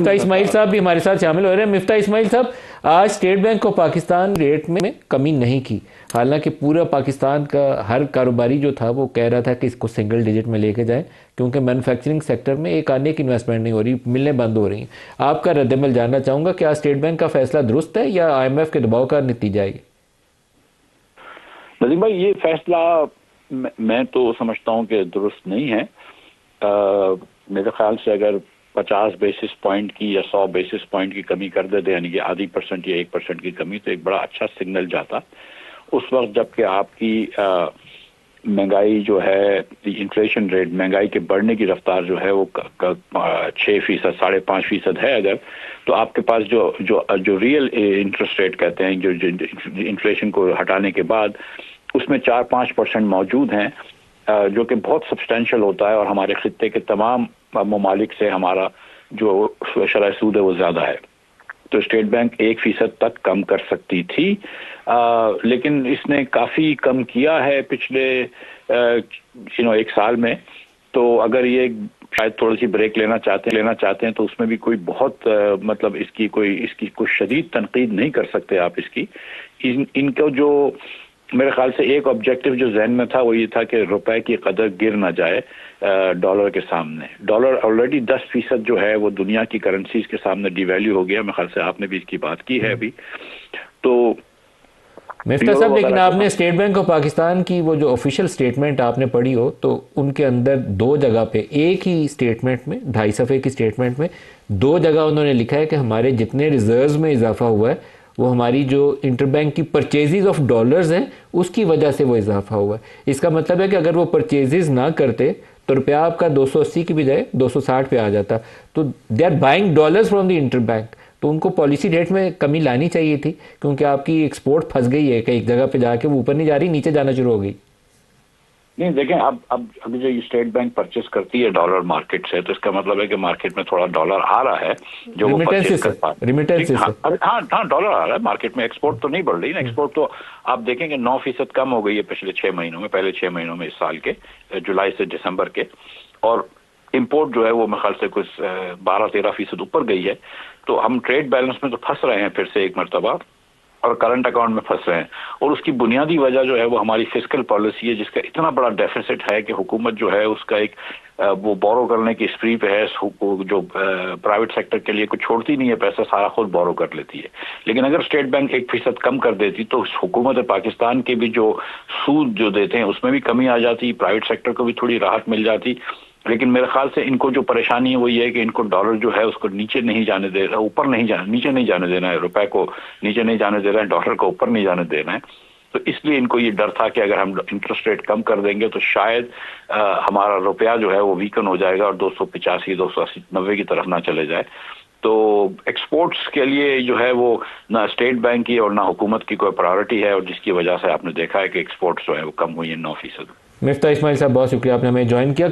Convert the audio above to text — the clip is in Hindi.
मिफ्ता इस्माइल साहब भी हमारे साथ शामिल हो रहे हैं। मिफ्ता इस्माइल साहब, आज state bank of Pakistan rate में कमी नहीं की, हालांकि पूरा पाकिस्तान का हर कारोबारी जो था वो कह रहा था कि इसको सिंगल डिजिट में लेके जाएं, क्योंकि मैन्युफैक्चरिंग सेक्टर में एक आने की इन्वेस्टमेंट नहीं हो रही, मिलें बंद हो रही हैं। आपका रद्दमल जानना चाहूँगा, क्या स्टेट बैंक का फैसला दुरुस्त है या IMF के दबाव का नतीजा है? नजीम भाई, ये फैसला मैं तो समझता हूँ कि दुरुस्त नहीं है। मेरे ख्याल से अगर 50 बेसिस पॉइंट की या 100 बेसिस पॉइंट की कमी कर देते, यानी कि आधी % या 1% की कमी, तो एक बड़ा अच्छा सिग्नल जाता उस वक्त, जबकि आपकी महंगाई जो है, इन्फ्लेशन रेट, महंगाई के बढ़ने की रफ्तार जो है वो 6%, 5.5% है। अगर तो आपके पास जो जो जो रियल इंटरेस्ट रेट कहते हैं, जो इन्फ्लेशन को हटाने के बाद, उसमें 4-5% मौजूद हैं, जो कि बहुत सब्सटेंशियल होता है, और हमारे खित्ते के तमाम ममालिक से हमारा जो शरह सूद है वो ज्यादा है। तो स्टेट बैंक 1% तक कम कर सकती थी, लेकिन इसने काफी कम किया है पिछले 1 साल में। तो अगर ये शायद थोड़ी सी ब्रेक लेना चाहते हैं तो उसमें भी कोई बहुत मतलब इसकी कोई शदीद तनकीद नहीं कर सकते आप इसकी। इनको जो मेरे ख्याल से एक ऑब्जेक्टिव जो जहन में था वो ये था कि रुपए की कदर गिर ना जाए डॉलर के सामने। डॉलर ऑलरेडी 10% जो है वो दुनिया की करेंसीज के सामने डिवैल्यू हो गया। मेरे ख्याल से आपने भी इसकी बात की है अभी। तो मिफ्ता साहब, लेकिन आपने स्टेट बैंक ऑफ पाकिस्तान की वो जो ऑफिशियल स्टेटमेंट आपने पढ़ी हो, तो उनके अंदर 2 जगह पे, एक ही स्टेटमेंट में, 2.5 सफ़े की स्टेटमेंट में 2 जगह उन्होंने लिखा है कि हमारे जितने रिजर्व्स में इजाफा हुआ है वो हमारी जो इंटरबैंक की परचेजेज ऑफ डॉलर्स हैं उसकी वजह से वो इजाफा हुआ है। इसका मतलब है कि अगर वो परचेजेज ना करते तो रुपया आपका 280 की बजाय 260 पे आ जाता। तो they are buying dollars from the interbank, तो उनको पॉलिसी रेट में कमी लानी चाहिए थी, क्योंकि आपकी एक्सपोर्ट फंस गई है कि एक जगह पे जाके वो ऊपर नहीं जा रही, नीचे जाना शुरू हो गई। नहीं, देखें, अब अभी जो स्टेट बैंक परचेस करती है डॉलर मार्केट से, तो इसका मतलब है कि मार्केट में थोड़ा डॉलर आ रहा है जो वो परचेस कर पा रहे हैं। हाँ, डॉलर आ रहा है मार्केट में। एक्सपोर्ट तो नहीं बढ़ रही ना। एक्सपोर्ट तो आप देखेंगे 9% कम हो गई है पिछले 6 महीनों में, पहले 6 महीनों में इस साल के, जुलाई से दिसंबर के। और इंपोर्ट जो है वो मेरे ख्याल से कुछ 12-13% ऊपर गई है। तो हम ट्रेड बैलेंस में तो फंस रहे हैं फिर से एक मरतबा, और करंट अकाउंट में फंस रहे हैं। और उसकी बुनियादी वजह जो है वो हमारी फिस्कल पॉलिसी है, जिसका इतना बड़ा डेफिसिट है कि हुकूमत जो है उसका एक वो बोरो करने की स्प्री पे है, जो प्राइवेट सेक्टर के लिए कुछ छोड़ती नहीं है पैसा, सारा खुद बोरो कर लेती है। लेकिन अगर स्टेट बैंक 1% कम कर देती तो हुकूमत पाकिस्तान के भी जो सूद जो देते हैं उसमें भी कमी आ जाती, प्राइवेट सेक्टर को भी थोड़ी राहत मिल जाती। लेकिन मेरे ख्याल से इनको जो परेशानी है वो ये है कि इनको डॉलर जो है उसको नीचे नहीं जाने दे रहा, नीचे नहीं जाने देना है, रुपए को नीचे नहीं जाने दे रहा है, डॉलर को ऊपर नहीं जाने देना है। तो इसलिए इनको ये डर था कि अगर हम इंटरेस्ट रेट कम कर देंगे तो शायद हमारा रुपया जो है वो वीकन हो जाएगा और 285, 280, 90 की तरफ ना चले जाए। तो एक्सपोर्ट्स के लिए जो है वो ना स्टेट बैंक की और ना हुकूमत की कोई प्रायोरिटी है, और जिसकी वजह से आपने देखा है कि एक्सपोर्ट्स जो है वो कम हुई है 9%। मिफ्ता इस्माइल साहब, बहुत शुक्रिया, आपने हमें ज्वाइन किया।